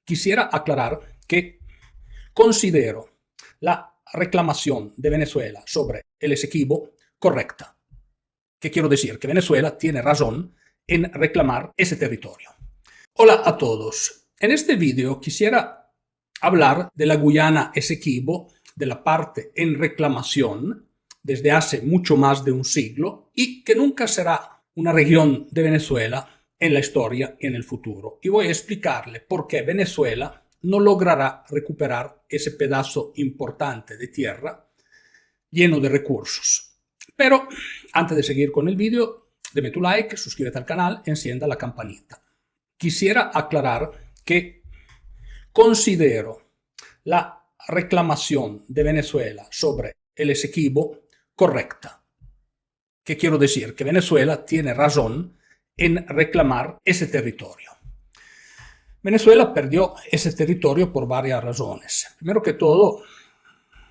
quisiera aclarar que considero la reclamación de Venezuela sobre el Esequibo correcta. ¿Qué quiero decir? Que Venezuela tiene razón en reclamar ese territorio. Hola a todos. En este video quisiera hablar de la Guyana Esequibo, de la parte en reclamación desde hace mucho más de un siglo y que nunca será una región de Venezuela en la historia y en el futuro. Y voy a explicarle por qué Venezuela no logrará recuperar ese pedazo importante de tierra lleno de recursos. Pero antes de seguir con el video, dame tu like, suscríbete al canal y encienda la campanita. Quisiera aclarar que considero la reclamación de Venezuela sobre el Esequibo correcta. ¿Qué quiero decir? Que Venezuela tiene razón en reclamar ese territorio. Venezuela perdió ese territorio por varias razones. Primero que todo,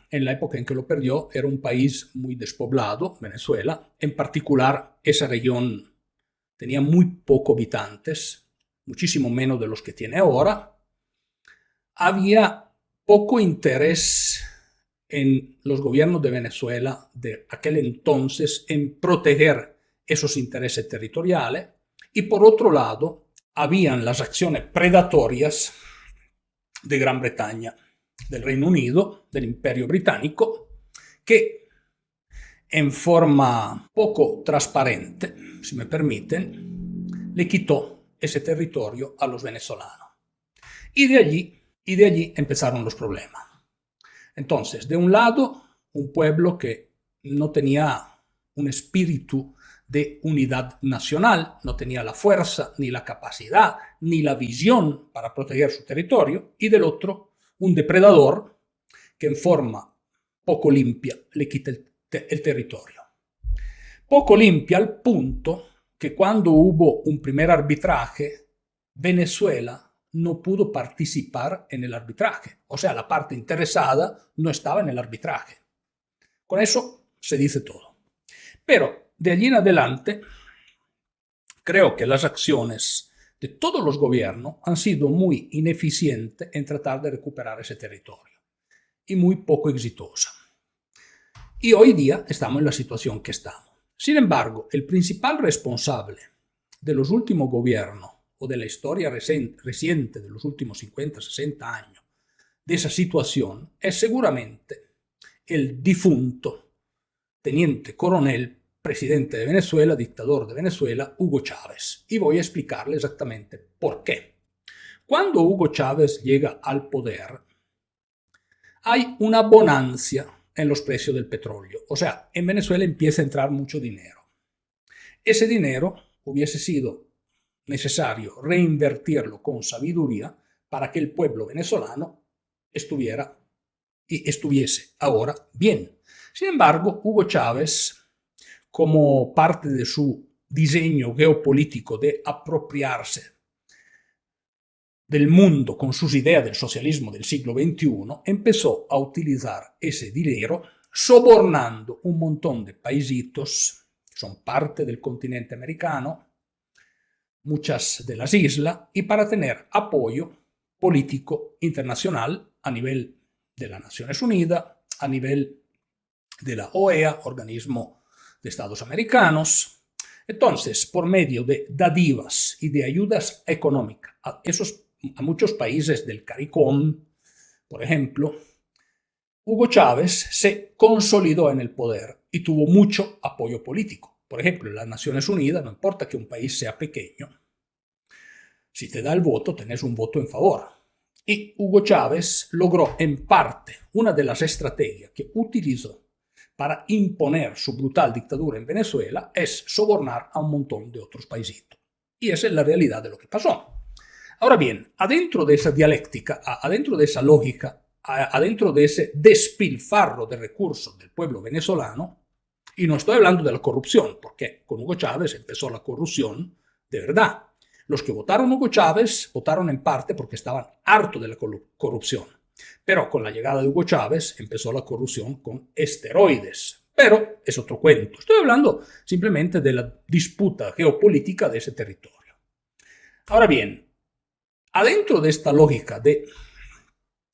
en la época en que lo perdió, era un país muy despoblado, Venezuela. En particular, esa región tenía muy pocos habitantes, muchísimo menos de los que tiene ahora. Había poco interés en los gobiernos de Venezuela de aquel entonces en proteger esos intereses territoriales. Y por otro lado, habían las acciones predatorias de Gran Bretaña, del Reino Unido, del Imperio Británico, que en forma poco transparente, si me permiten, le quitó ese territorio a los venezolanos. Y de allí empezaron los problemas. Entonces, de un lado, un pueblo que no tenía un espíritu de unidad nacional, no tenía la fuerza, ni la capacidad, ni la visión para proteger su territorio, y del otro, un depredador que en forma poco limpia le quita el territorio. Poco limpia al punto que cuando hubo un primer arbitraje, Venezuela no pudo participar en el arbitraje. O sea, la parte interesada no estaba en el arbitraje. Con eso se dice todo. Pero de allí en adelante, creo que las acciones de todos los gobiernos han sido muy ineficientes en tratar de recuperar ese territorio y muy poco exitosas. Y hoy día estamos en la situación que estamos. Sin embargo, el principal responsable de los últimos gobiernos o de la historia reciente de los últimos 50, 60 años de esa situación es seguramente el difunto teniente coronel, presidente de Venezuela, dictador de Venezuela, Hugo Chávez. Y voy a explicarle exactamente por qué. Cuando Hugo Chávez llega al poder, hay una bonanza en los precios del petróleo. O sea, en Venezuela empieza a entrar mucho dinero. Ese dinero hubiese sido necesario reinvertirlo con sabiduría para que el pueblo venezolano estuviese ahora bien. Sin embargo, Hugo Chávez, como parte de su diseño geopolítico de apropiarse del mundo con sus ideas del socialismo del siglo XXI, empezó a utilizar ese dinero sobornando un montón de paisitos que son parte del continente americano, muchas de las islas, y para tener apoyo político internacional a nivel de las Naciones Unidas, a nivel de la OEA, Organismo de Estados Americanos. Entonces, por medio de dádivas y de ayudas económicas a muchos países del CARICOM, por ejemplo, Hugo Chávez se consolidó en el poder y tuvo mucho apoyo político. Por ejemplo, en las Naciones Unidas, no importa que un país sea pequeño, si te da el voto, tenés un voto en favor. Y Hugo Chávez logró en parte una de las estrategias que utilizó para imponer su brutal dictadura en Venezuela es sobornar a un montón de otros paisitos. Y esa es la realidad de lo que pasó. Ahora bien, adentro de esa dialéctica, adentro de esa lógica, adentro de ese despilfarro de recursos del pueblo venezolano, y no estoy hablando de la corrupción, porque con Hugo Chávez empezó la corrupción de verdad. Los que votaron Hugo Chávez votaron en parte porque estaban hartos de la corrupción. Pero con la llegada de Hugo Chávez empezó la corrupción con esteroides. Pero es otro cuento. Estoy hablando simplemente de la disputa geopolítica de ese territorio. Ahora bien, Adentro de esta lógica de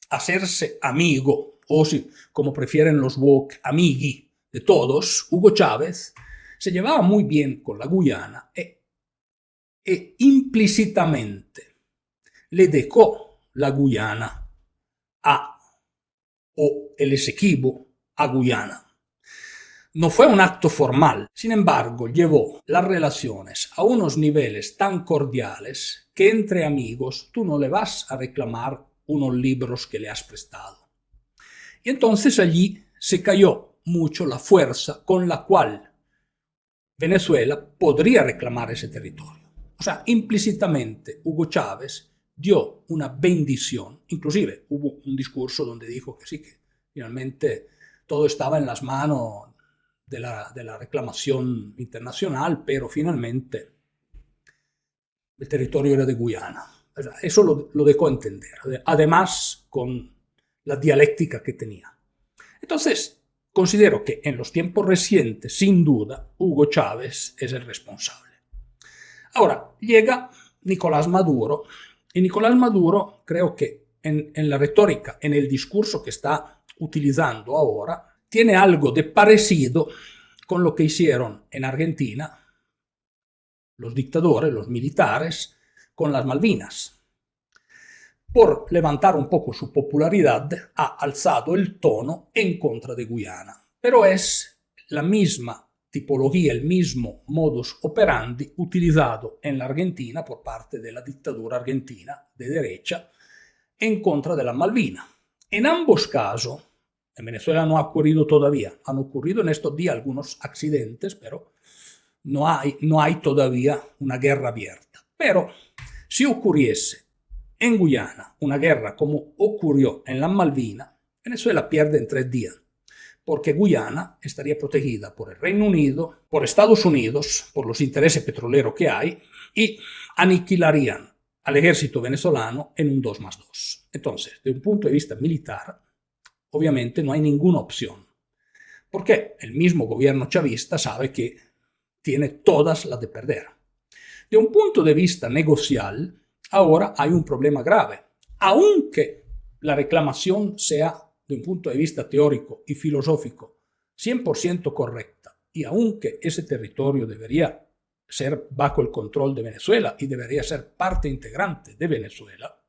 hacerse amigo, o si, como prefieren los woke, amigui de todos, Hugo Chávez se llevaba muy bien con la Guyana e implícitamente le dejó la Guyana o el Esequibo a Guyana. No fue un acto formal, sin embargo, llevó las relaciones a unos niveles tan cordiales que entre amigos tú no le vas a reclamar unos libros que le has prestado. Y entonces allí se cayó mucho la fuerza con la cual Venezuela podría reclamar ese territorio. O sea, implícitamente Hugo Chávez dio una bendición, inclusive hubo un discurso donde dijo que sí, que finalmente todo estaba en las manos de la reclamación internacional, pero finalmente el territorio era de Guyana. O sea, eso lo dejó entender, además con la dialéctica que tenía. Entonces, considero que en los tiempos recientes, sin duda, Hugo Chávez es el responsable. Ahora, llega Nicolás Maduro, y Nicolás Maduro creo que en la retórica, en el discurso que está utilizando ahora, tiene algo de parecido con lo que hicieron en Argentina los dictadores, los militares, con las Malvinas. Por levantar un poco su popularidad, ha alzado el tono en contra de Guyana. Pero es la misma tipología, el mismo modus operandi utilizado en la Argentina por parte de la dictadura argentina de derecha en contra de las Malvinas. En ambos casos, en Venezuela no ha ocurrido todavía, han ocurrido en estos días algunos accidentes, pero no hay todavía una guerra abierta. Pero si ocurriese en Guyana una guerra como ocurrió en las Malvinas, Venezuela pierde en 3 días, porque Guyana estaría protegida por el Reino Unido, por Estados Unidos, por los intereses petroleros que hay, y aniquilarían al ejército venezolano en un 2+2. Entonces, de un punto de vista militar, obviamente no hay ninguna opción, porque el mismo gobierno chavista sabe que tiene todas las de perder. De un punto de vista negocial, ahora hay un problema grave. Aunque la reclamación sea, de un punto de vista teórico y filosófico, 100% correcta, y aunque ese territorio debería ser bajo el control de Venezuela y debería ser parte integrante de Venezuela,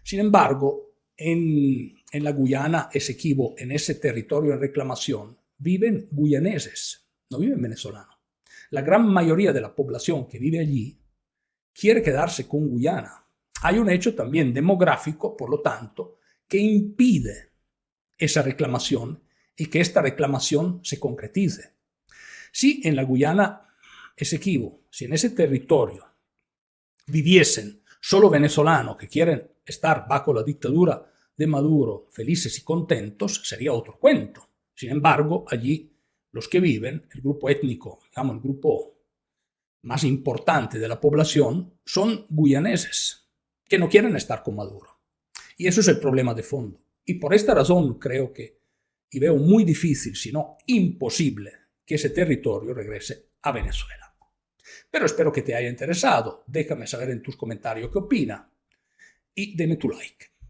sin embargo, en la Guyana Esequibo, en ese territorio en reclamación, viven guyaneses, no viven venezolanos. La gran mayoría de la población que vive allí quiere quedarse con Guyana. Hay un hecho también demográfico, por lo tanto, que impide esa reclamación y que esta reclamación se concretice. Si en la Guyana Esequibo, si en ese territorio viviesen solo venezolanos que quieren estar bajo la dictadura de Maduro felices y contentos, sería otro cuento. Sin embargo, allí los que viven, el grupo étnico, digamos, el grupo más importante de la población, son guyaneses, que no quieren estar con Maduro. Y eso es el problema de fondo. Y por esta razón creo que, y veo muy difícil, si no imposible, que ese territorio regrese a Venezuela. Pero espero que te haya interesado. Déjame saber en tus comentarios qué opina y deme tu like.